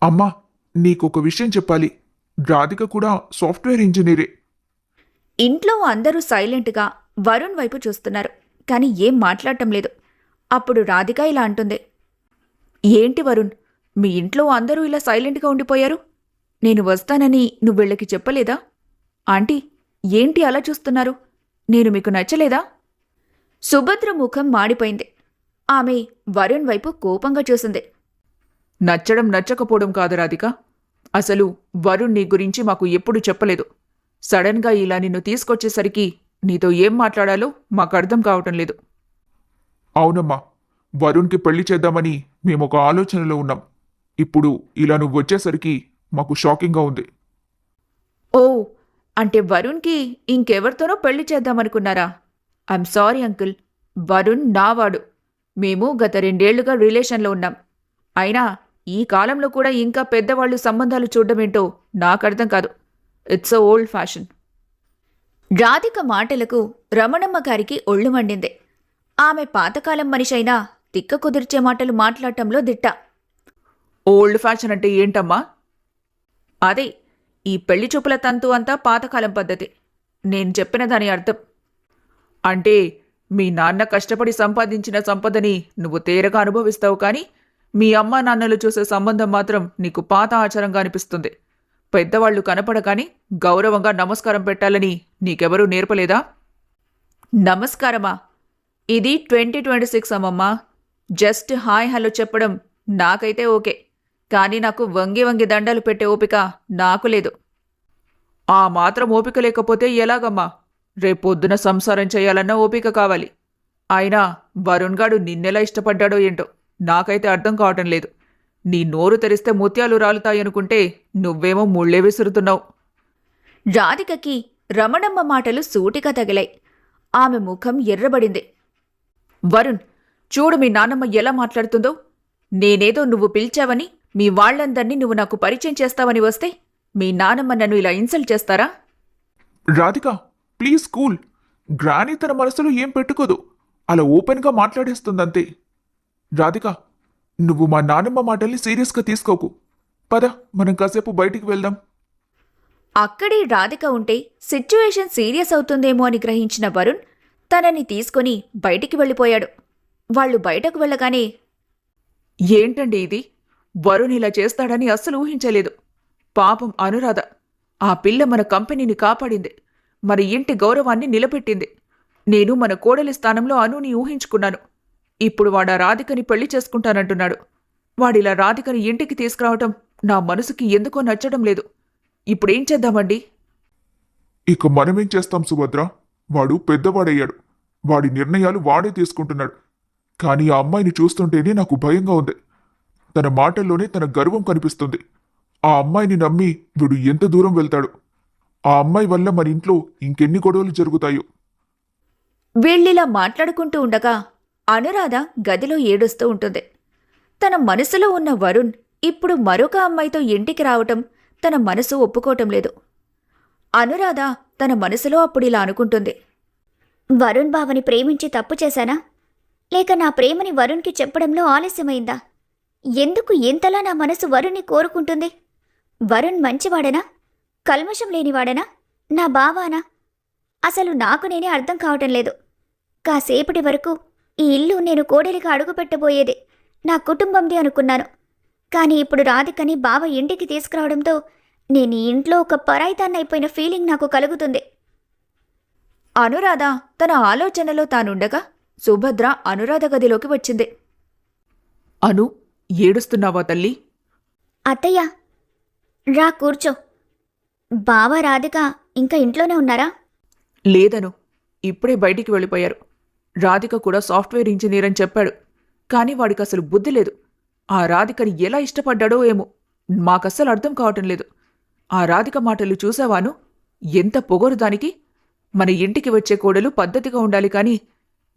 అమ్మా, నీకొక విషయం చెప్పాలి. రాధిక కూడా సాఫ్ట్వేర్ ఇంజనీరే. ఇంట్లో అందరూ సైలెంట్గా వరుణ్ వైపు చూస్తున్నారు. కాని ఏం మాట్లాడటం లేదు. అప్పుడు రాధిక ఇలా అంటుంది. ఏంటి వరుణ్, మీ ఇంట్లో అందరూ ఇలా సైలెంట్గా ఉండిపోయారు? నేను వస్తానని నువ్వీళ్ళకి చెప్పలేదా? ఆంటీ, ఏంటి అలా చూస్తున్నారు? నేను మీకు నచ్చలేదా? సుభద్ర ముఖం మాడిపోయింది. ఆమె వరుణ్ వైపు కోపంగా చూసింది. నచ్చడం నచ్చకపోవడం కాదు రాధిక. అసలు వరుణ్ నీ గురించి మాకు ఎప్పుడు చెప్పలేదు. సడన్గా ఇలా నిన్ను తీసుకొచ్చేసరికి నీతో ఏం మాట్లాడాలో మాకు అర్థం కావటం లేదు. అవునమ్మా, వరుణ్కి పెళ్లి చేద్దామని మేమొక ఆలోచనలో ఉన్నాం. ఇప్పుడు ఇలా నువ్వు వచ్చేసరికి మాకు షాకింగ్గా ఉంది. ఓ, అంటే వరుణ్కి ఇంకెవరితోనో పెళ్లి చేద్దామనుకున్నారా? ఐఎమ్ సారీ అంకుల్, వరుణ్ నావాడు. మేము గత 2 ఏళ్లుగా రిలేషన్లో ఉన్నాం. అయినా ఈ కాలంలో కూడా ఇంకా పెద్దవాళ్లు సంబంధాలు చూడడమేంటో నాకర్థం కాదు. It's a old fashion. Radhika మాటలకు రమణమ్మ గారికి ఒళ్ళు మండింది. ఆమె పాతకాలం మనిషైనా తిక్క కుదిర్చే మాటలు మాట్లాడటంలో దిట్ట. ఓల్డ్ ఫ్యాషన్ అంటే ఏంటమ్మా? అదే, ఈ పెళ్లి చూపుల తంతు అంతా పాతకాలం పద్ధతి. నేను చెప్పిన దాని అర్థం అంటే మీ నాన్న కష్టపడి సంపాదించిన సంపదని నువ్వు తేరగా అనుభవిస్తావు, కానీ మీ అమ్మా నాన్నలు చూసే సంబంధం మాత్రం నీకు పాత ఆచారంగా అనిపిస్తుంది. పెద్దవాళ్లు కనపడగాని గౌరవంగా నమస్కారం పెట్టాలని నీకెవరూ నేర్పలేదా? నమస్కారమా? ఇది 2026 అమ్మమ్మా. జస్ట్ హాయ్ హలో చెప్పడం నాకైతే ఓకే, కానీ నాకు వంగి వంగి దండాలు పెట్టే ఓపిక నాకు లేదు. ఆ మాత్రం ఓపిక లేకపోతే ఎలాగమ్మా? రేపొద్దున సంసారం చేయాలన్న ఓపిక కావాలి. అయినా వరుణ్ గాడు నిన్నెలా ఇష్టపడ్డాడో ఏంటో నాకైతే అర్థం కావటం లేదు. నీ నోరు తెరిస్తే ముత్యాలు రాలుతాయనుకుంటే నువ్వేమో ముళ్ళే విసురుతున్నావు. రాధికకి రమణమ్మ మాటలు సూటిగా తగిలాయి. ఆమె ముఖం ఎర్రబడింది. వరుణ్, చూడు మీ నాన్నమ్మ ఎలా మాట్లాడుతుందో. నేనేదో నువ్వు పిలిచావని, మీ వాళ్లందర్నీ నువ్వు నాకు పరిచయం చేస్తావని వస్తే మీ నానమ్మ నన్ను ఇలా ఇన్సల్ట్ చేస్తారా? Radhika, please cool. గ్రానీ తన మనసులో ఏం పెట్టుకోదు, అలా ఓపెన్గా మాట్లాడేస్తుందంతే. రాధిక, నువ్వు మా నానమ్మ మాటల్ని సీరియస్గా తీసుకోకు. పద, మనం కాసేపు బయటికి వెళ్దాం. అక్కడే రాధిక ఉంటే సిచ్యువేషన్ సీరియస్ అవుతుందేమో అని గ్రహించిన వరుణ్ తనని తీసుకుని బయటికి వెళ్ళిపోయాడు. వాళ్లు బయటకు వెళ్ళగానే, ఏంటండి ఇది? వరుణ్ ఇలా చేస్తాడని అస్సలు ఊహించలేదు. పాపం అనురాధ. ఆ పిల్ల మన కంపెనీని కాపాడింది, మన ఇంటి గౌరవాన్ని నిలబెట్టింది. నేను మన కోడలి స్థానంలో అనుని ఊహించుకున్నాను. ఇప్పుడు వాడా రాధికని పెళ్లి చేసుకుంటానంటున్నాడు. వాడిలా రాధికని ఇంటికి తీసుకురావటం నా మనసుకి ఎందుకో నచ్చడం లేదు. ఇప్పుడేం చేద్దామండి? ఇక మనమేం చేస్తాం సుభద్ర? వాడు పెద్దవాడయ్యాడు, వాడి నిర్ణయాలు వాడే తీసుకుంటున్నాడు. కానీ ఆ అమ్మాయిని చూస్తుంటేనే నాకు భయంగా ఉంది. తన మాటల్లోనే తన గర్వం కనిపిస్తుంది. ఆ అమ్మాయిని నమ్మి వీడు ఎంత దూరం వెళ్తాడు? ఆ అమ్మాయి వల్ల మన ఇంట్లో ఇంకెన్ని గొడవలు జరుగుతాయో. వీళ్ళిలా మాట్లాడుకుంటూ ఉండగా అనురాధ గదిలో ఏడుస్తూ ఉంటుంది. తన మనసులో ఉన్న వరుణ్ ఇప్పుడు మరొక అమ్మాయితో ఇంటికి రావటం తన మనసు ఒప్పుకోవటం లేదు. అనురాధ తన మనసులో అప్పుడిలా అనుకుంటుంది. వరుణ్ బావని ప్రేమించి తప్పు చేశానా? లేక నా ప్రేమని వరుణ్కి చెప్పడంలో ఆలస్యమైందా? ఎందుకు ఎంతలా నా మనసు వరుణ్ని కోరుకుంటుంది? వరుణ్ మంచివాడనా? కల్మషం లేనివాడనా? నా బావానా? అసలు నాకు నేనే అర్థం కావటం లేదు. కాసేపటి వరకు ఈ ఇల్లు నేను కోడలిగా అడుగుపెట్టబోయేదే, నా కుటుంబంది అనుకున్నాను. కానీ ఇప్పుడు రాధికని బావ ఇంటికి తీసుకురావడంతో నేను ఈ ఇంట్లో ఒక పరాయిదాన్నైపోయిన ఫీలింగ్ నాకు కలుగుతుంది. అనురాధ తన ఆలోచనలో తానుండగా సుభద్ర అనురాధ గదిలోకి వచ్చింది. అను, ఏడుస్తున్నావా తల్లి? అత్తయ్య, రా కూర్చో. బావ రాధిక ఇంకా ఇంట్లోనే ఉన్నారా? లేదను, ఇప్పుడే బయటికి వెళ్ళిపోయారు. రాధిక కూడా సాఫ్ట్వేర్ ఇంజనీర్ అని చెప్పాడు, కానీ వాడికి అసలు బుద్ధి లేదు. ఆ రాధికని ఎలా ఇష్టపడ్డాడో ఏమో మాకస్సలు అర్థం కావటం లేదు. ఆ రాధిక మాటలు చూసావాను? ఎంత పొగరు దానికి! మన ఇంటికి వచ్చే కోడలు పద్ధతిగా ఉండాలి, కానీ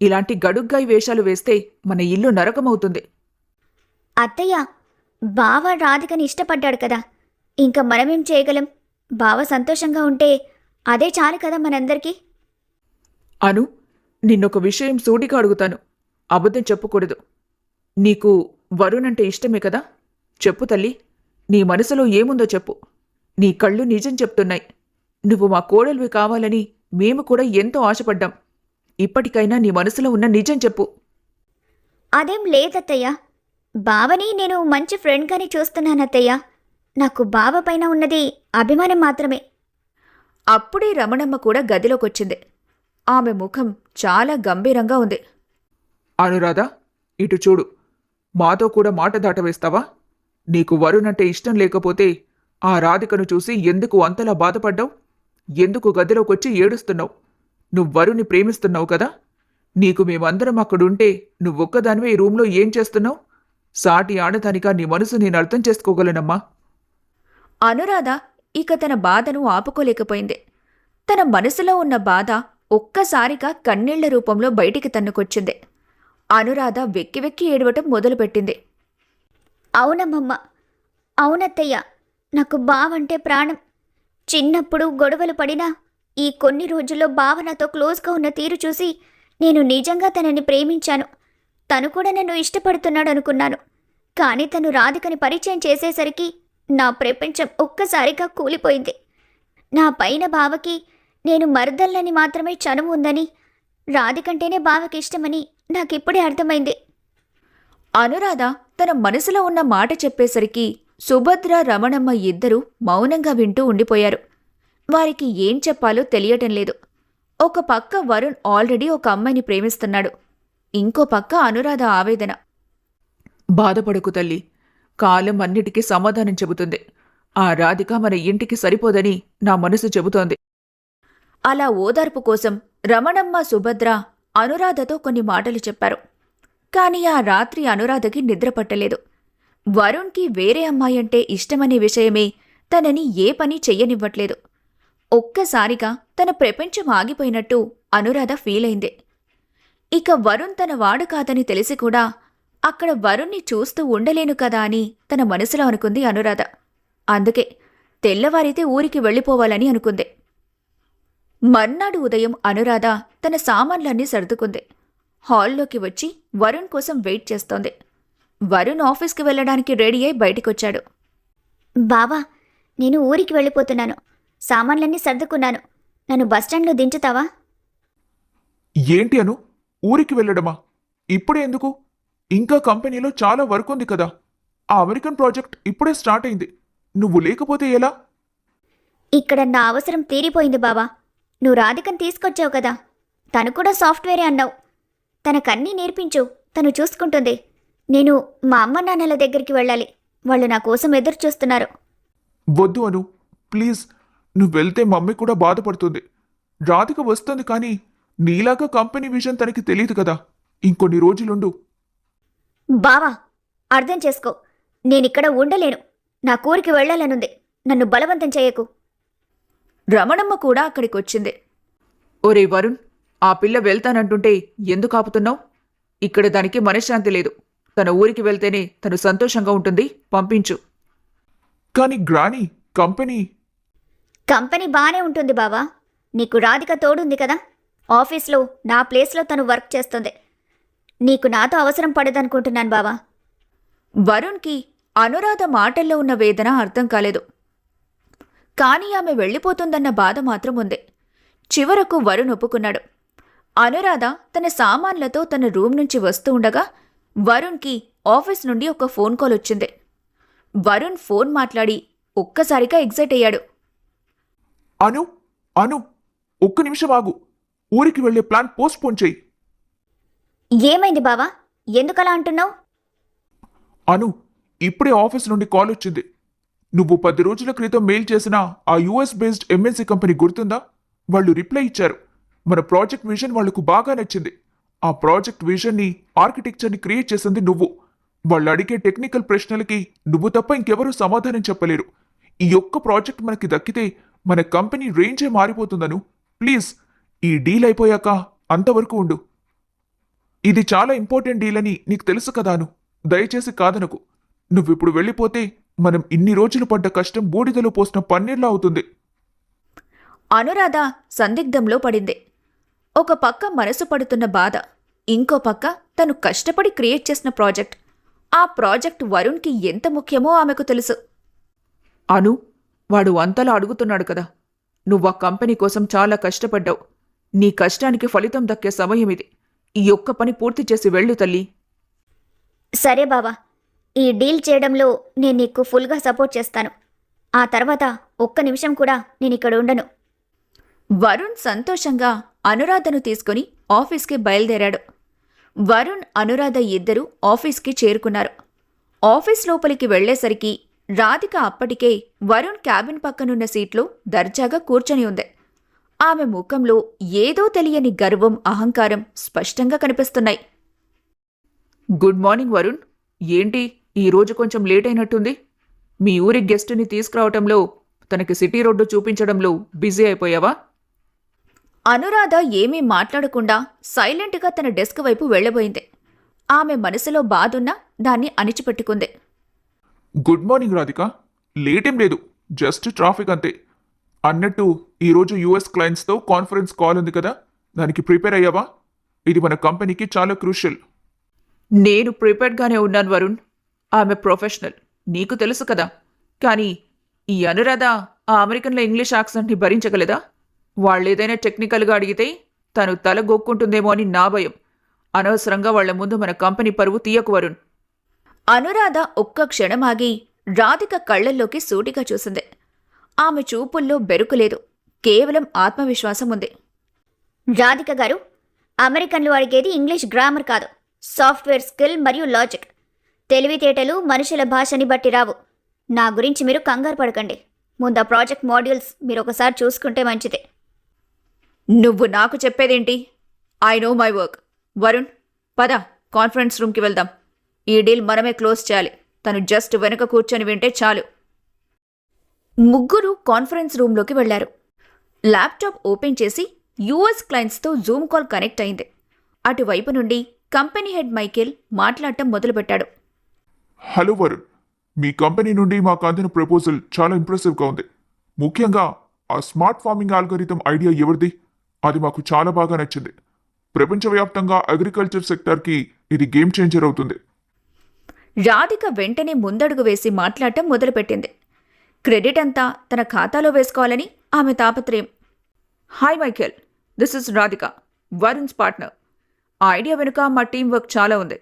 ఇలాంటి గడుగ్గాయి వేషాలు వేస్తే మన ఇల్లు నరకమవుతుంది. అత్తయ్య, బావ రాధికని ఇష్టపడ్డాడు కదా, ఇంకా మనమేం చేయగలం? బావ సంతోషంగా ఉంటే అదే చాలు కదా మనందరికీ. అను, నిన్నొక విషయం సూటిగా అడుగుతాను, అబద్ధం చెప్పకూడదు. నీకు వరుణ్ అంటే ఇష్టమే కదా? చెప్పు తల్లి, నీ మనసులో ఏముందో చెప్పు. నీ కళ్ళు నిజం చెప్తున్నాయి. నువ్వు మా కోడలివి కావాలని మేము కూడా ఎంతో ఆశపడ్డాం. ఇప్పటికైనా నీ మనసులో ఉన్న నిజం చెప్పు. అదేం లేదత్తయ్య. బావని నేను మంచి ఫ్రెండ్గానే చూస్తున్నానత్తయ్య. నాకు బావ పైన ఉన్నది అభిమానం మాత్రమే. అప్పుడే రమణమ్మ కూడా గదిలోకొచ్చింది. ఆమె ముఖం చాలా గంభీరంగా ఉంది. అనురాధ, ఇటు చూడు. మాతో కూడా మాట దాటవేస్తావా? నీకు వరుణ్ అంటే ఇష్టం లేకపోతే ఆ రాధికను చూసి ఎందుకు అంతలా బాధపడ్డావు? ఎందుకు గదిలోకొచ్చి ఏడుస్తున్నావు? నువ్వు వరుణ్ణి ప్రేమిస్తున్నావు కదా? నీకు మేమందరం అక్కడుంటే నువ్వొక్కదానివే ఈ రూంలో ఏం చేస్తున్నావు? సాటి ఆడదానిగా నీ మనసు నేను అర్థం చేసుకోగలనమ్మా. అనురాధ ఇక తన బాధను ఆపుకోలేకపోయింది. తన మనసులో ఉన్న బాధ ఒక్కసారిగా కన్నీళ్ల రూపంలో బయటికి తన్నుకొచ్చింది. అనురాధ వెక్కి వెక్కి ఏడవటం మొదలుపెట్టింది. అవునమ్మమ్మ, అవునత్తయ్య, నాకు బావంటే ప్రాణం. చిన్నప్పుడు గొడవలు పడినా ఈ కొన్ని రోజుల్లో బావ నాతో క్లోజ్గా ఉన్న తీరు చూసి నేను నిజంగా తనని ప్రేమించాను. తను కూడా నన్ను ఇష్టపడుతున్నాడు అనుకున్నాను. కానీ తను రాధికని పరిచయం చేసేసరికి నా ప్రపంచం ఒక్కసారిగా కూలిపోయింది. నా పైన బావకి నేను మరదల్లని మాత్రమే చనువు ఉందని, రాధికంటేనే బావకి ఇష్టమని నాకిప్పుడే అర్థమైంది. అనురాధ తన మనసులో ఉన్న మాట చెప్పేసరికి సుభద్ర, రమణమ్మ ఇద్దరూ మౌనంగా వింటూ ఉండిపోయారు. వారికి ఏం చెప్పాలో తెలియటం లేదు. ఒక పక్క వరుణ్ ఆల్రెడీ ఒక అమ్మాయిని ప్రేమిస్తున్నాడు. ఇంకో పక్క అనురాధ ఆవేదన. బాధపడకు తల్లి, కాలం అన్నిటికీ సమాధానం చెబుతుంది. ఆ రాధిక మన ఇంటికి సరిపోదని నా మనసు చెబుతోంది. అలా ఓదార్పు కోసం రమణమ్మ, సుభద్ర అనురాధతో కొన్ని మాటలు చెప్పారు. కాని ఆ రాత్రి అనురాధకి నిద్రపట్టలేదు. వరుణ్కి వేరే అమ్మాయంటే ఇష్టమనే విషయమే తనని ఏ పని చెయ్యనివ్వట్లేదు. ఒక్కసారిగా తన ప్రపంచం ఆగిపోయినట్టు అనురాధ ఫీలైంది. ఇక వరుణ్ తన వాడు కాదని తెలిసి కూడా అక్కడ వరుణ్ణి చూస్తూ ఉండలేను కదా అని తన మనసులో అనుకుంది అనురాధ. అందుకే తెల్లవారితే ఊరికి వెళ్ళిపోవాలని అనుకుంది. మర్నాడు ఉదయం అనురాధ తన సామాన్లన్నీ సర్దుకుంది. హాల్లోకి వచ్చి వరుణ్ కోసం వెయిట్ చేస్తోంది. వరుణ్ ఆఫీస్కి వెళ్ళడానికి రెడీ అయి బయటికొచ్చాడు. బావా, నేను ఊరికి వెళ్ళిపోతున్నాను. సామాన్లన్నీ సర్దుకున్నాను. నన్ను బస్టాండ్లో దించుతావా? ఏంటి అను, ఊరికి వెళ్ళడమా? ఇప్పుడే ఎందుకు? ఇంకా కంపెనీలో చాలా వర్క్ ఉంది కదా. ఆ అమెరికన్ ప్రాజెక్ట్ ఇప్పుడే స్టార్ట్ అయింది. నువ్వు లేకపోతే ఎలా? ఇక్కడ నా అవసరం తీరిపోయింది బావా. నువ్వు రాధికను తీసుకొచ్చావు కదా, తను కూడా సాఫ్ట్వేరే అన్నావు. తనకన్నీ నేర్పించు, తను చూసుకుంటుంది. నేను మా అమ్మ నాన్నల దగ్గరికి వెళ్ళాలి. వాళ్ళు నా కోసం ఎదురు చూస్తున్నారు. వద్దు అను, ప్లీజ్. నువ్వు వెళ్తే మమ్మీ కూడా బాధపడుతుంది. రాధిక వస్తుంది కానీ నీలాగా కంపెనీ విజన్ తనకి తెలియదు కదా. ఇంకొన్ని రోజులుండు. బావా, అర్థం చేసుకో. నేనిక్కడ ఉండలేను. నా ఊరికి వెళ్ళాలనుంది. నన్ను బలవంతం చేయకు. రమణమ్మ కూడా అక్కడికొచ్చింది. ఒరే వరుణ్, ఆ పిల్ల వెళ్తానంటుంటే ఎందుకు ఆపుతున్నావు? ఇక్కడ దానికి మనశ్శాంతి లేదు. తన ఊరికి వెళ్తేనే తను సంతోషంగా ఉంటుంది. పంపించు. కానీ గ్రానీ, కంపెనీ బానే ఉంటుంది బావా. నీకు రాధిక తోడుంది కదా. ఆఫీస్లో నా ప్లేస్లో తను వర్క్ చేస్తుంది. నీకు నాతో అవసరం పడదనుకుంటున్నాను బావా. వరుణ్కి అనురాధ మాటల్లో ఉన్న వేదన అర్థం కాలేదు. కానీ ఆమె వెళ్ళిపోతుందన్న బాధ మాత్రం ఉంది. చివరకు వరుణ్ ఒప్పుకున్నాడు. అనురాధ తన సామాన్లతో తన రూమ్ నుంచి వస్తూ ఉండగా వరుణ్కి ఆఫీస్ నుండి ఒక ఫోన్ కాల్ వచ్చింది. వరుణ్ ఫోన్ మాట్లాడి ఒక్కసారిగా ఎగ్జైట్ అయ్యాడు. అను, ఒక్క నిమిషం ఆగు. ఊరికి వెళ్లే ప్లాన్ పోస్ట్పోన్ చెయ్యి. ఏమైంది బావా? ఎందుకలా అంటున్నావు? అను, ఇప్పుడే ఆఫీస్ నుండి కాల్ వచ్చింది. నువ్వు 10 రోజుల క్రితం మెయిల్ చేసిన ఆ యుఎస్ బేస్డ్ ఎంఎన్సీ కంపెనీ గుర్తుందా? వాళ్ళు రిప్లై ఇచ్చారు. మన ప్రాజెక్ట్ విజన్ వాళ్లకు బాగా నచ్చింది. ఆ ప్రాజెక్ట్ విజన్ని, ఆర్కిటెక్చర్ని క్రియేట్ చేసింది నువ్వు. వాళ్ళు అడిగే టెక్నికల్ ప్రశ్నలకి నువ్వు తప్ప ఇంకెవరూ సమాధానం చెప్పలేరు. ఈ ఒక్క ప్రాజెక్ట్ మనకి దక్కితే మన కంపెనీ రేంజే మారిపోతుందను. ప్లీజ్, ఈ డీల్ అయిపోయాక అంతవరకు ఉండు. ఇది చాలా ఇంపార్టెంట్ డీల్ అని నీకు తెలుసు కదాను. దయచేసి కాదనకు. నువ్విప్పుడు వెళ్ళిపోతే మనం ఇన్ని రోజులు పడ్డ కష్టం బూడిదలో పోసిన పన్నీర్లా అవుతుంది. అనురాధ సందిగ్ధంలో పడింది. ఒక పక్క మనసు పడుతున్న బాధ, ఇంకో పక్క తను కష్టపడి క్రియేట్ చేసిన ప్రాజెక్ట్. ఆ ప్రాజెక్ట్ వరుణ్కి ఎంత ముఖ్యమో ఆమెకు తెలుసు. అను, వాడు అంతలా అడుగుతున్నాడు కదా. నువ్వు ఆ కంపెనీ కోసం చాలా కష్టపడ్డావు. నీ కష్టానికి ఫలితం దక్కే సమయం ఇది. ఈ ఒక్క పని పూర్తి చేసి వెళ్ళు తల్లి. సరే బావా, ఈ డీల్ చేయడంలో నేను నీకు ఫుల్గా సపోర్ట్ చేస్తాను. ఆ తర్వాత ఒక్క నిమిషం కూడా నేను ఇక్కడ ఉండను. వరుణ్ సంతోషంగా అనురాధను తీసుకుని ఆఫీస్కి బయలుదేరాడు. వరుణ్, అనురాధ ఇద్దరూ ఆఫీస్కి చేరుకున్నారు. ఆఫీస్ లోపలికి వెళ్లేసరికి రాధిక అప్పటికే వరుణ్ క్యాబిన్ పక్కనున్న సీట్లో దర్జాగా కూర్చొని ఉంది. ఆమె ముఖంలో ఏదో తెలియని గర్వం, అహంకారం స్పష్టంగా కనిపిస్తున్నాయి. Good morning Varun. ఏంటి ఈరోజు కొంచెం లేట్ అయినట్టుంది? మీ ఊరి గెస్టుని తీసుకురావటంలో, తనకి సిటీ రోడ్డు చూపించడంలో బిజీ అయిపోయావా? అనురాధ ఏమీ మాట్లాడకుండా సైలెంట్గా తన డెస్క్ వైపు వెళ్లబోయింది. ఆమె మనసులో బాధున్నా దాన్ని అణిచిపెట్టుకుంది. Good morning Radhika. లేటేం లేదు, జస్ట్ ట్రాఫిక్ అంతే. అన్నట్టు ఈరోజు యుఎస్ క్లయింట్స్తో కాన్ఫరెన్స్ కాల్ ఉంది కదా, దానికి ప్రిపేర్ అయ్యావా? ఇది మన కంపెనీకి చాలా క్రూషియల్. నేను ప్రిపేర్డ్గానే ఉన్నాను వరుణ్. ఆమె ప్రొఫెషనల్, నీకు తెలుసు కదా. కానీ ఈ అనురాధ ఆ అమెరికన్ల ఇంగ్లీష్ యాక్సెంట్ని భరించగలదా? వాళ్ళేదైనా టెక్నికల్గా అడిగితే తను తల గొక్కుంటుందేమో అని నా భయం. అనవసరంగా వాళ్ల ముందు మన కంపెనీ పరువు తీయకు వరుణ్. అనురాధ ఒక్క క్షణమాగి రాధిక కళ్లల్లోకి సూటిగా చూసింది. ఆమె చూపుల్లో బెరుకులేదు, కేవలం ఆత్మవిశ్వాసం ఉంది. రాధిక గారు, అమెరికన్లు అడిగేది ఇంగ్లీష్ గ్రామర్ కాదు, సాఫ్ట్వేర్ స్కిల్ మరియు లాజిక్. తెలివితేటలు మనుషుల భాషని బట్టి రావు. నా గురించి మీరు కంగారు పడకండి. ముందు ఆ ప్రాజెక్ట్ మాడ్యూల్స్ మీరు ఒకసారి చూసుకుంటే మంచిది. నువ్వు నాకు చెప్పేదేంటి? I know my work. Varun, పద, కాన్ఫరెన్స్ రూమ్కి వెళ్దాం. ఈ డీల్ మనమే క్లోజ్ చేయాలి. తను జస్ట్ వెనుక కూర్చొని వింటే చాలు. ముగ్గురు కాన్ఫరెన్స్ రూమ్లోకి వెళ్లారు. ల్యాప్టాప్ ఓపెన్ చేసి యూఎస్ క్లయింట్స్తో జూమ్ కాల్ కనెక్ట్ అయింది. అటువైపు నుండి కంపెనీ హెడ్ మైకేల్ మాట్లాడటం మొదలుపెట్టాడు. హలో వరుణ్, మీ కంపెనీ నుండి మాకు అందిన ప్రపోజల్ చాలా ఇంప్రెసివ్గా ఉంది. ముఖ్యంగా ఆ స్మార్ట్ ఫార్మింగ్ ఆల్గరిథం ఐడియా ఎవరిది? అది మాకు చాలా బాగా నచ్చింది. ప్రపంచవ్యాప్తంగా అగ్రికల్చర్ సెక్టార్కి ఇది గేమ్ చేంజర్ అవుతుంది. రాధిక వెంటనే ముందడుగు వేసి మాట్లాడటం మొదలుపెట్టింది. క్రెడిట్ అంతా తన ఖాతాలో వేసుకోవాలని ఆమె తాపత్రయం. Hi Michael, this is Radhika, Varun's partner. ఆ ఐడియా వెనుక మా టీం వర్క్ చాలా ఉంది.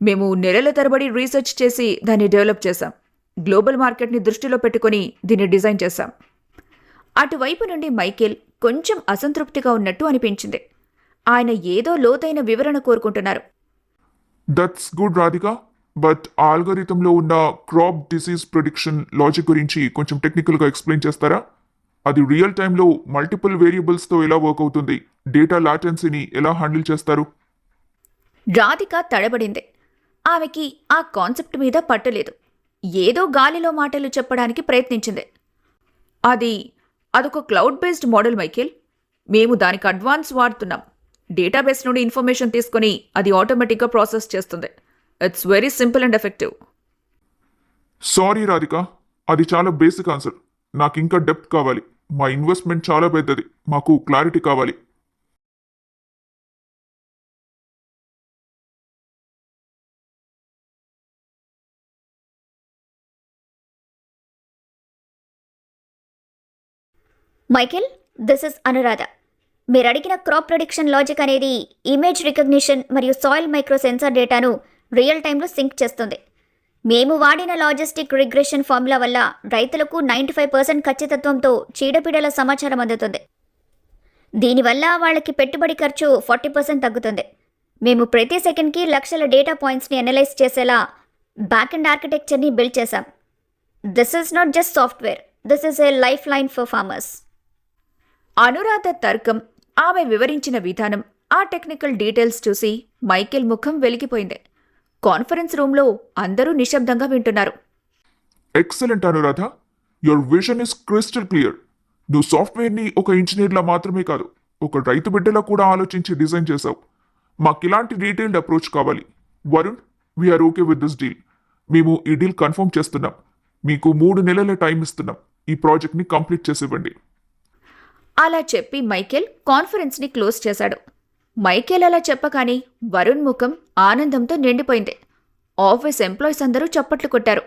మేము నెలల తరబడి రీసెర్చ్ చేసి దాన్ని డెవలప్ చేశాం. గ్లోబల్ మార్కెట్ని దృష్టిలో పెట్టుకుని దీన్ని డిజైన్ చేశాం. అటువైపు నుండి మైకేల్ కొంచెం అసంతృప్తిగా ఉన్నట్టు అనిపించింది. ఆయన ఏదో లోతైన వివరణ కోరుకుంటున్నారు. దట్స్ గుడ్ రాధిక, బట్ ఆ ఆల్గరిథంలో ఉన్న క్రాప్ డిసీజ్ ప్రిడిక్షన్ లాజిక్ గురించి కొంచెం టెక్నికల్గా ఎక్స్ప్లెయిన్ చేస్తారా? అది రియల్ టైంలో మల్టిపుల్ వేరియబుల్స్తో ఎలా వర్క్ అవుతుంది? డేటా లాటెన్సీని ఎలా హ్యాండిల్ చేస్తారు? రాధిక తడబడింది. ఆమెకి ఆ కాన్సెప్ట్ మీద పట్టులేదు. ఏదో గాలిలో మాటలు చెప్పడానికి ప్రయత్నించింది. అదొక క్లౌడ్ బేస్డ్ మోడల్ మైకేల్. మేము దానికి అడ్వాన్స్ వాడుతున్నాం. డేటాబేస్ నుండి ఇన్ఫర్మేషన్ తీసుకుని అది ఆటోమేటిక్గా ప్రాసెస్ చేస్తుంది. It's very simple and effective. Sorry Radhika, అది చాలా బేసిక్ ఆన్సర్. నాకు ఇంకా డెప్త్ కావాలి. మా ఇన్వెస్ట్మెంట్ చాలా పెద్దది, మాకు క్లారిటీ కావాలి. Michael, this is Anuradha. మీరు అడిగిన క్రాప్ ప్రిడిక్షన్ లాజిక్ అనేది ఇమేజ్ రికగ్నిషన్ మరియు సాయిల్ మైక్రో సెన్సార్ డేటాను రియల్ టైంలో సింక్ చేస్తుంది. మేము వాడిన లాజిస్టిక్ రిగ్రెషన్ ఫార్ములా వల్ల రైతులకు 95% ఖచ్చితత్వంతో చీడపీడల సమాచారం అందుతుంది. దీనివల్ల వాళ్ళకి పెట్టుబడి ఖర్చు 40% తగ్గుతుంది. మేము ప్రతి సెకండ్కి లక్షల డేటా పాయింట్స్ని అనలైజ్ చేసేలా బ్యాక్ అండ్ ఆర్కిటెక్చర్ని బిల్డ్ చేశాం. This is not just software, this is a life line for farmers. Anuradha తర్కం, ఆమె వివరించిన విధానం, ఆ టెక్నికల్ డీటెయిల్స్ చూసి మైకేల్ ముఖం వెలిగిపోయింది. కాన్ఫరెన్స్ రూమ్లో అందరూ నిశ్శబ్దంగా వింటున్నారు. Excellent Anuradha, your vision is crystal clear. నువ్వు సాఫ్ట్వేర్ని ఒక ఇంజనీర్లా మాత్రమే కాదు, ఒక రైతు బిడ్డలా కూడా ఆలోచించి డిజైన్ చేశావు. మాకు ఇలాంటి డీటెయిల్డ్ అప్రోచ్ కావాలి. Varun, we are okay with this deal. మేము ఈ డీల్ కన్ఫర్మ్ చేస్తున్నాం. మీకు 3 నెలల టైం ఇస్తున్నాం. ఈ ప్రాజెక్ట్ని కంప్లీట్ చేసి ఇవ్వండి. అలా చెప్పి మైకేల్ కాన్ఫరెన్స్ని క్లోజ్ చేశాడు. మైకేల్ అలా చెప్పగానే వరుణ్ ముఖం ఆనందంతో నిండిపోయింది. ఆఫీస్ ఎంప్లాయీస్ అందరూ చప్పట్లు కొట్టారు.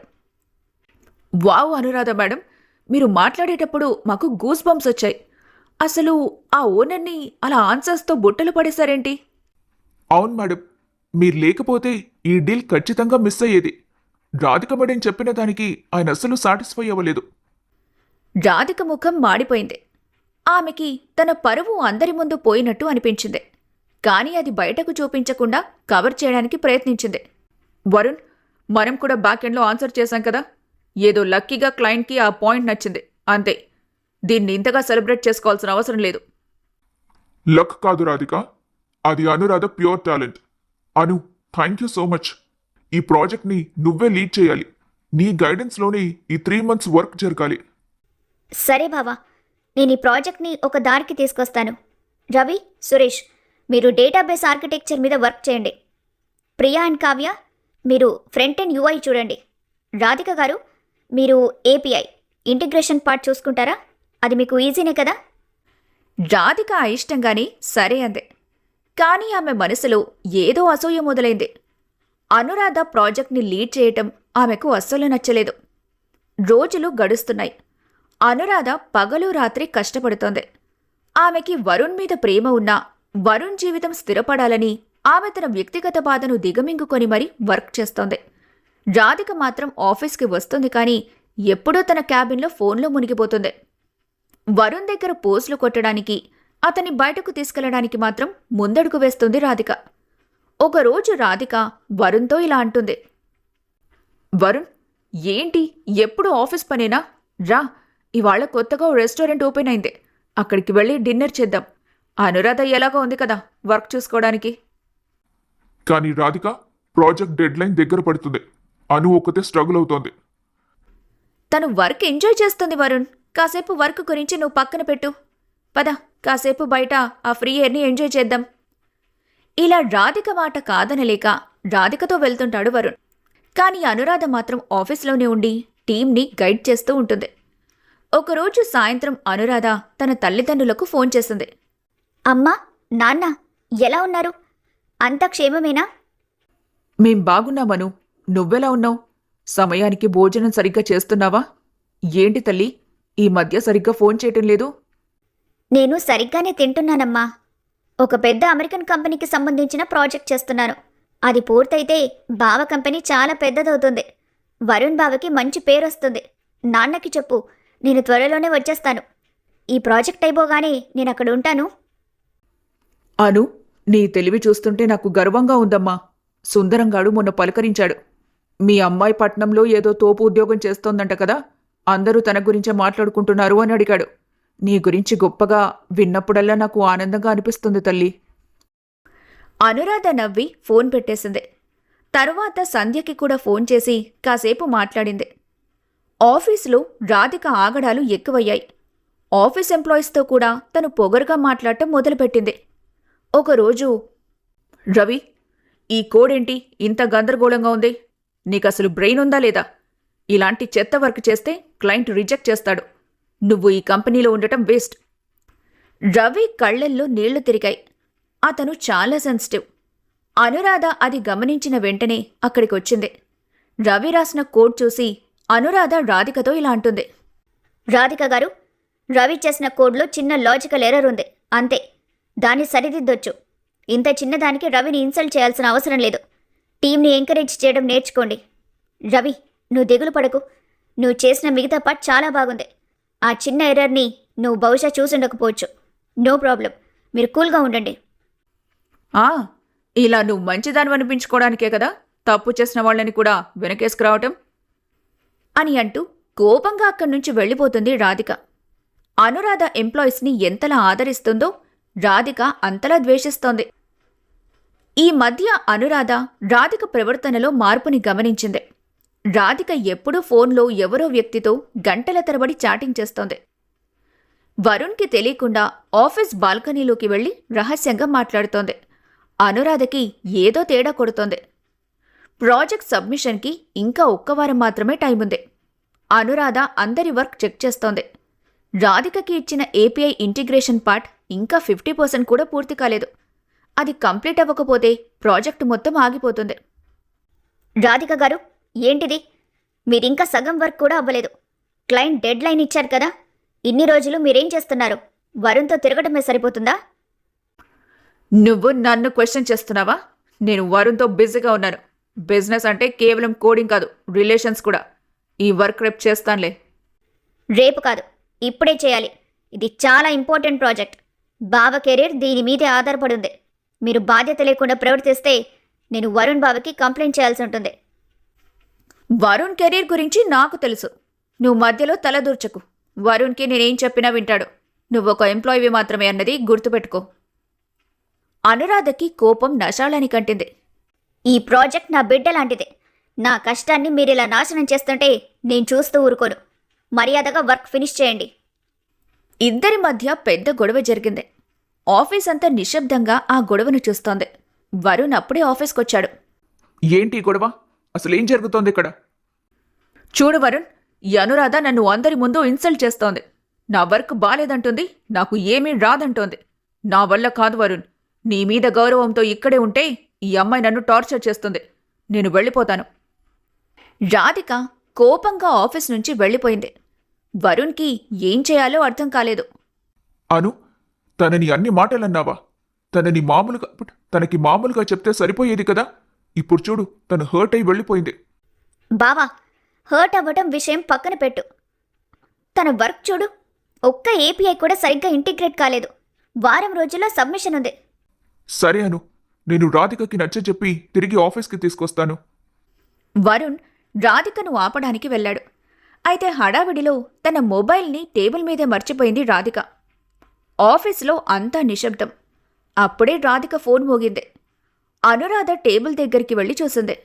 వావ్ అనురాధ మేడం, మీరు మాట్లాడేటప్పుడు మాకు గూస్ బంప్స్ వచ్చాయి. అసలు ఆ ఓనర్ని అలా ఆన్సర్స్తో బుట్టలు పడేశారేంటి? అవును మేడం, మీరు లేకపోతే ఈ డీల్ ఖచ్చితంగా మిస్ అయ్యేది. రాధిక మేడం చెప్పిన దానికి ఆయన అస్సలు సాటిస్ఫై అవ్వలేదు. రాధిక ముఖం మాడిపోయింది. ఆమెకి తన పరువు అందరి ముందు పోయినట్టు అనిపించింది. కానీ అది బయటకు చూపించకుండా కవర్ చేయడానికి ప్రయత్నించింది. వరుణ్, మనం కూడా బ్యాక్ ఎండ్లో ఆన్సర్ చేశాం కదా. ఏదో లక్కీగా క్లయింట్కి ఆ పాయింట్ నచ్చింది, అంతే. దీన్ని ఇంతగా సెలబ్రేట్ చేసుకోవాల్సిన అవసరం లేదు. లక్ కాదు రాధిక, అది Anuradha pure talent. Anu, thank you so much. ఈ ప్రాజెక్ట్ని నువ్వే లీడ్ చేయాలి. నీ గైడెన్స్లోనే ఈ 3 months వర్క్ జరగాలి. సరే బావా, నేను ఈ ప్రాజెక్ట్ని ఒక దారికి తీసుకొస్తాను. రవి, సురేష్, మీరు డేటాబేస్ ఆర్కిటెక్చర్ మీద వర్క్ చేయండి. ప్రియా అండ్ కావ్య, మీరు ఫ్రంట్ అండ్ యూఐ చూడండి. రాధిక గారు, మీరు ఏపీఐ ఇంటిగ్రేషన్ పార్ట్ చూసుకుంటారా? అది మీకు ఈజీనే కదా? రాధిక అయిష్టంగానే సరే అంది. కానీ ఆమె మనసులో ఏదో అసూయ మొదలైంది. అనురాధ ప్రాజెక్ట్ని లీడ్ చేయటం ఆమెకు అస్సలు నచ్చలేదు. రోజులు గడుస్తున్నాయి. అనురాధ పగలు రాత్రి కష్టపడుతోంది. ఆమెకి వరుణ్ మీద ప్రేమ ఉన్నా వరుణ్ జీవితం స్థిరపడాలని ఆమె తన వ్యక్తిగత బాధను దిగమింగుకొని మరీ వర్క్ చేస్తోంది. రాధిక మాత్రం ఆఫీస్కి వస్తుంది, కానీ ఎప్పుడూ తన క్యాబిన్లో ఫోన్లో మునిగిపోతుంది. వరుణ్ దగ్గర పోస్టులు కొట్టడానికి, అతన్ని బయటకు తీసుకెళ్లడానికి మాత్రం ముందడుగు వేస్తుంది రాధిక. ఒకరోజు రాధిక వరుణ్తో ఇలా అంటుంది. వరుణ్, ఏంటి ఎప్పుడు ఆఫీస్ పనేనా? రా, ఇవాళ కొత్తగా ఓ రెస్టారెంట్ ఓపెన్ అయింది, అక్కడికి వెళ్ళి డిన్నర్ చేద్దాం. అనురాధ ఎలాగో ఉంది కదా వర్క్ చూసుకోవడానికి. కానీ రాధిక, ప్రాజెక్ట్ డెడ్ లైన్ దగ్గర పడుతుంది. అను ఒక్కతే స్ట్రగుల్ అవుతోంది. తను వర్క్ ఎంజాయ్ చేస్తుంది వరుణ్. కాసేపు వర్క్ గురించి నువ్వు పక్కన పెట్టు. పద, కాసేపు బయట ఆ ఫ్రీ ఎయిర్ని ఎంజాయ్ చేద్దాం. ఇలా రాధిక మాట కాదనలేక రాధికతో వెళ్తుంటాడు వరుణ్. కానీ అనురాధ మాత్రం ఆఫీస్లోనే ఉండి టీంని గైడ్ చేస్తూ ఉంటుంది. ఒకరోజు సాయంత్రం అనురాధ తన తల్లిదండ్రులకు ఫోన్ చేసింది. అమ్మా, నాన్న, ఎలా ఉన్నారు? అంతా క్షేమమేనా? మేం బాగున్నామను. నువ్వెలా ఉన్నావు? సమయానికి భోజనం సరిగ్గా చేస్తున్నావా? ఏంటి తల్లి, ఈ మధ్య సరిగ్గా ఫోన్ చేయటం లేదు? నేను సరిగ్గానే తింటున్నానమ్మా. ఒక పెద్ద అమెరికన్ కంపెనీకి సంబంధించిన ప్రాజెక్ట్ చేస్తున్నాను. అది పూర్తయితే బావ కంపెనీ చాలా పెద్దదవుతుంది. వరుణ్ బావకి మంచి పేరు వస్తుంది. నాన్నకి చెప్పు, నేను త్వరలోనే వచ్చేస్తాను. ఈ ప్రాజెక్ట్ అయిపోగానే నేను అక్కడ ఉంటాను. అను, నీ తెలివి చూస్తుంటే నాకు గర్వంగా ఉందమ్మా. సుందరంగాడు మొన్న పలకరించాడు. మీ అమ్మాయి పట్నంలో ఏదో తోపు ఉద్యోగం చేస్తోందంట కదా, అందరూ తన గురించే మాట్లాడుకుంటున్నారు అని అడిగాడు. నీ గురించి గొప్పగా విన్నప్పుడల్లా నాకు ఆనందంగా అనిపిస్తుంది తల్లి. అనురాధ నవ్వి ఫోన్ పెట్టేసింది. తరువాత సంధ్యకి కూడా ఫోన్ చేసి కాసేపు మాట్లాడింది. ఆఫీసులో రాధిక ఆగడాలు ఎక్కువయ్యాయి. ఆఫీస్ ఎంప్లాయీస్తో కూడా తను పొగరుగా మాట్లాడటం మొదలుపెట్టింది. ఒకరోజు, రవి, ఈ కోడేంటి ఇంత గందరగోళంగా ఉంది? నీకసలు బ్రెయిన్ ఉందా లేదా? ఇలాంటి చెత్త వర్క్ చేస్తే క్లయింట్ రిజెక్ట్ చేస్తాడు. నువ్వు ఈ కంపెనీలో ఉండటం వేస్ట్. రవి కళ్ళల్లో నీళ్లు తిరిగాయి. అతను చాలా సెన్సిటివ్. అనురాధ అది గమనించిన వెంటనే అక్కడికొచ్చింది. రవి రాసిన కోడ్ చూసి అనురాధ రాధికతో ఇలా అంటుంది. రాధిక గారు, రవి చేసిన కోడ్లో చిన్న లాజికల్ ఎర్రర్ ఉంది, అంతే. దాన్ని సరిదిద్దొచ్చు. ఇంత చిన్నదానికి రవిని ఇన్సల్ట్ చేయాల్సిన అవసరం లేదు. టీంని ఎంకరేజ్ చేయడం నేర్చుకోండి. రవి, నువ్వు దిగులు పడకు. నువ్వు చేసిన మిగతా పార్ట్ చాలా బాగుంది. ఆ చిన్న ఎర్రర్ని నువ్వు బహుశా చూసుండకపోవచ్చు. నో ప్రాబ్లం, మీరు కూల్గా ఉండండి. ఇలా నువ్వు మంచిదాన్ని అనిపించుకోవడానికే కదా తప్పు చేసిన వాళ్ళని కూడా వెనకేసుకురావటం అని అంటూ కోపంగా అక్కడి నుంచి వెళ్ళిపోతుంది రాధిక. అనురాధ ఎంప్లాయీస్ని ఎంతలా ఆదరిస్తుందో రాధిక అంతలా ద్వేషిస్తోంది. ఈ మధ్య అనురాధ రాధిక ప్రవర్తనలో మార్పుని గమనించింది. రాధిక ఎప్పుడూ ఫోన్లో ఎవరో వ్యక్తితో గంటల తరబడి చాటింగ్ చేస్తోంది. వరుణ్కి తెలియకుండా ఆఫీస్ బాల్కనీలోకి వెళ్లి రహస్యంగా మాట్లాడుతోంది. అనురాధకి ఏదో తేడా కొడుతోంది. ప్రాజెక్ట్ సబ్మిషన్కి ఇంకా 1 వారం మాత్రమే టైం ఉంది. అనురాధ అందరి వర్క్ చెక్ చేస్తోంది. రాధికకి ఇచ్చిన ఏపీఐ ఇంటిగ్రేషన్ పార్ట్ ఇంకా 50% కూడా పూర్తి కాలేదు. అది కంప్లీట్ అవ్వకపోతే ప్రాజెక్టు మొత్తం ఆగిపోతుంది. రాధిక గారు, ఏంటిది? మీరింకా సగం వర్క్ కూడా అవ్వలేదు. క్లయింట్ డెడ్ లైన్ ఇచ్చారు కదా, ఇన్ని రోజులు మీరేం చేస్తున్నారు? వరుణ్తో తిరగటమే సరిపోతుందా? నువ్వు నన్ను క్వశ్చన్ చేస్తున్నావా? నేను వరుణ్తో బిజీగా ఉన్నాను. బిజినెస్ అంటే కేవలం కోడింగ్ కాదు, రిలేషన్స్ కూడా. ఈ వర్క్ రేపు చేస్తానులే. రేపు కాదు, ఇప్పుడే చేయాలి. ఇది చాలా ఇంపార్టెంట్ ప్రాజెక్ట్. బావ కెరీర్ దీని మీదే ఆధారపడి ఉంది. మీరు బాధ్యత లేకుండా ప్రవర్తిస్తే నేను వరుణ్ బావకి కంప్లైంట్ చేయాల్సి ఉంటుంది. వరుణ్ కెరీర్ గురించి నాకు తెలుసు. నువ్వు మధ్యలో తలదూర్చకు. వరుణ్కి నేనేం చెప్పినా వింటాడు. నువ్వొక ఎంప్లాయీవి మాత్రమే అన్నది గుర్తుపెట్టుకో. అనురాధకి కోపం నశాళాని కంటింది. ఈ ప్రాజెక్ట్ నా బిడ్డ లాంటిదే. నా కష్టాన్ని మీరిలా నాశనం చేస్తుంటే నేను చూస్తూ ఊరుకోను. మర్యాదగా వర్క్ ఫినిష్ చేయండి. ఇద్దరి మధ్య పెద్ద గొడవ జరిగింది. ఆఫీస్ అంతా నిశ్శబ్దంగా ఆ గొడవను చూస్తోంది. వరుణ్ అప్పుడే ఆఫీస్కొచ్చాడు. ఏంటి ఈ గొడవ? అసలేం జరుగుతోంది ఇక్కడ? చూడు వరుణ్, ఈ అనురాధ నన్ను అందరి ముందు ఇన్సల్ట్ చేస్తోంది. నా వర్క్ బాలేదంటుంది, నాకు ఏమీ రాదంటోంది. నా వల్ల కాదు వరుణ్. నీ మీద గౌరవంతో ఇక్కడే ఉంటే ఈ అమ్మాయి నన్ను టార్చర్ చేస్తుంది. నేను వెళ్ళిపోతాను. రాధిక కోపంగా ఆఫీస్ నుంచి వెళ్ళిపోయింది. వరుణ్కి ఏం చేయాలో అర్థం కాలేదు. అను, తనని అన్ని మాటలన్నావా? తనకి మామూలుగా చెప్తే సరిపోయేది కదా. ఇప్పుడు చూడు, తను హర్ట్ అయి వెళ్ళిపోయింది. బావా, హర్ట్ అవ్వటం విషయం పక్కన పెట్టు. తన వర్క్ చూడు, ఒక్క ఏపీఐ కూడా సరిగ్గా ఇంటిగ్రేట్ కాలేదు. వారం రోజుల్లో సబ్మిషన్ ఉంది. సరే అను, నేను రాధికకి నచ్చజెప్పి తిరిగి ఆఫీస్కి తీసుకొస్తాను. వరుణ్ రాధికను ఆపడానికి వెళ్ళాడు. అయితే హడావిడిలో తన మొబైల్ని టేబుల్ మీదే మర్చిపోయింది రాధిక. ఆఫీసులో అంతా నిశ్శబ్దం. అప్పుడే రాధిక ఫోన్ మోగింది. అనురాధ టేబుల్ దగ్గరికి వెళ్ళి చూసింది.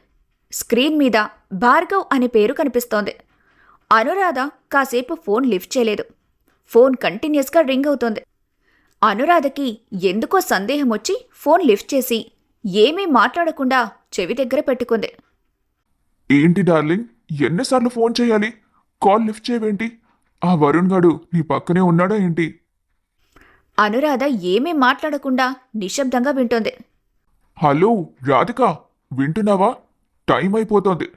స్క్రీన్ మీద భార్గవ్ అనే పేరు కనిపిస్తోంది. అనురాధ కాసేపు ఫోన్ లిఫ్ట్ చేయలేదు. ఫోన్ కంటిన్యూస్గా రింగ్ అవుతోంది. అనురాధకి ఎందుకో సందేహం వచ్చి ఫోన్ లిఫ్ట్ చేసి ఏమీ మాట్లాడకుండా చెవి దగ్గర పెట్టుకుంది. ఏంటి డార్లింగ్, ఎన్నిసార్లు ఫోన్ చేయాలి? కాల్ లిఫ్ట్ చేయవేంటి? ఆ వరుణ్ గాడు నీ పక్కనే ఉన్నాడా ఏంటి? అనురాధ ఏమీ మాట్లాడకుండా నిశ్శబ్దంగా వింటోంది. హలో రాధిక, వింటున్నావా? టైం అయిపోతోంది.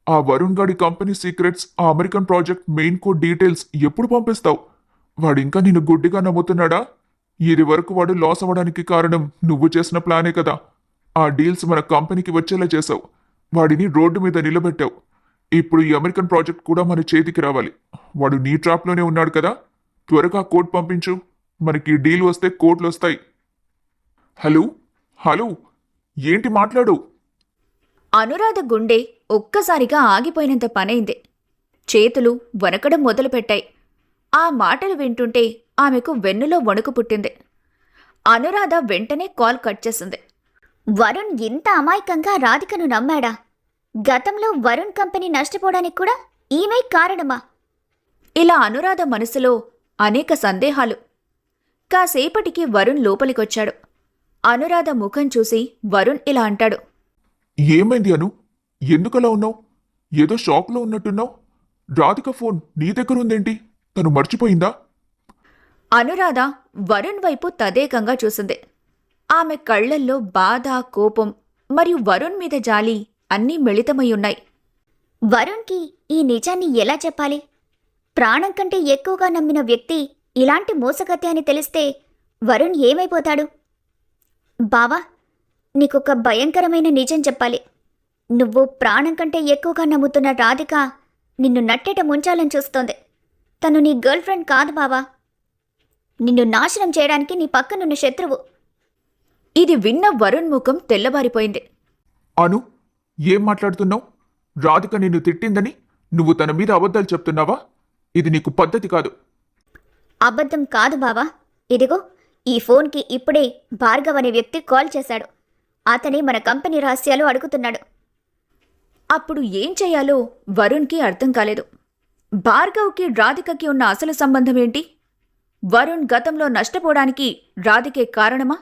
ఆ వరుణ్ గాడి కంపెనీ సీక్రెట్స్, ఆ American project main code details ఎప్పుడు పంపిస్తావు? వాడింకా నిన్ను గుడ్డిగా నమ్ముతున్నాడా? ఇది వరకు వాడు లాస్ అవ్వడానికి కారణం నువ్వు చేసిన ప్లానే కదా. ఆ డీల్స్ మన కంపెనీకి వచ్చేలా చేసావు. వాడిని రోడ్డు మీద నిలబెట్టావు. ఇప్పుడు ఈ అమెరికన్ ప్రాజెక్ట్ కూడా మన చేతికి రావాలి. వాడు నీ ట్రాప్లోనే ఉన్నాడు కదా. త్వరగా కోడ్ పంపించు. మనకి డీల్ వస్తే కోడ్లు వస్తాయి. హలో హలో, ఏంటి మాట్లాడు? అనురాధ గుండె ఒక్కసారిగా ఆగిపోయినంత పనైంది. చేతులు వణకడం మొదలుపెట్టాయి. ఆ మాటలు వింటుంటే ఆమెకు వెన్నులో వణుకు పుట్టింది. అనురాధ వెంటనే కాల్ కట్ చేసింది. వరుణ్ ఇంత అమాయకంగా రాధికను నమ్మాడా? గతంలో వరుణ్ కంపెనీ నష్టపోవడానికి కూడా ఈమె కారణమా? ఇలా అనురాధ మనసులో అనేక సందేహాలు. కాసేపటికి వరుణ్ లోపలికొచ్చాడు. అనురాధ ముఖం చూసి వరుణ్ ఇలా అంటాడు. ఏమైంది అను? ఎందుకలా ఉన్నావు? ఏదో షాక్లో ఉన్నట్టున్నావు. రాధిక ఫోన్ నీ దగ్గర ఉందేంటి? తను మర్చిపోయిందా? అనురాధ వరుణ్ వైపు తదేకంగా చూసింది. ఆమె కళ్లల్లో బాధ, కోపం మరియు వరుణ్ మీద జాలి అన్నీ మిళితమై ఉన్నాయి. వరుణ్కి ఈ నిజాన్ని ఎలా చెప్పాలి? ప్రాణం కంటే ఎక్కువగా నమ్మిన వ్యక్తి ఇలాంటి మోసగత్య అని తెలిస్తే వరుణ్ ఏమైపోతాడు? బావా, నీకొక భయంకరమైన నిజం చెప్పాలి. నువ్వు ప్రాణం కంటే ఎక్కువగా నమ్ముతున్న రాధిక నిన్ను నట్టేట ముంచాలని చూస్తోంది. తను నీ గర్ల్ ఫ్రెండ్ కాదు బావా. నిన్ను నాశనం చేయడానికి నీ పక్కనున్న శత్రువు. ఇది విన్న వరుణ్ ముఖం తెల్లబారిపోయింది. అను, ఏం మాట్లాడుతున్నావు? రాధిక నిన్ను తిట్టిందని నువ్వు తన మీద అబద్ధాలు చెప్తున్నావా? ఇది నీకు పద్ధతి కాదు. అబద్ధం కాదు బావా. ఇదిగో ఈ ఫోన్కి ఇప్పుడే భార్గవ్ అనే వ్యక్తి కాల్ చేశాడు. అతనే మన కంపెనీ రహస్యాలు అడుగుతున్నాడు. అప్పుడు ఏం చెయ్యాలో వరుణ్కి అర్థం కాలేదు. భార్గవ్కి రాధికకి ఉన్న అసలు సంబంధం ఏంటి? వరుణ్ గతంలో నష్టపోవడానికి రాధికే కారణమా?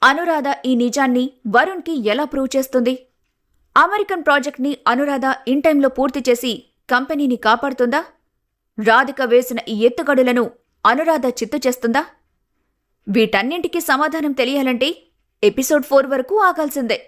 అనురాధ ఈ నిజాన్ని వరుణ్కి ఎలా ప్రూవ్ చేస్తుంది? అమెరికన్ ప్రాజెక్ట్ని అనురాధ ఇన్ టైంలో పూర్తి చేసి కంపెనీని కాపాడుతుందా? రాధిక వేసిన ఈ ఎత్తుగడులను అనురాధ చిత్తు చేస్తుందా? వీటన్నింటికీ సమాధానం తెలియాలంటే ఎపిసోడ్ 4 వరకు ఆగాల్సిందే.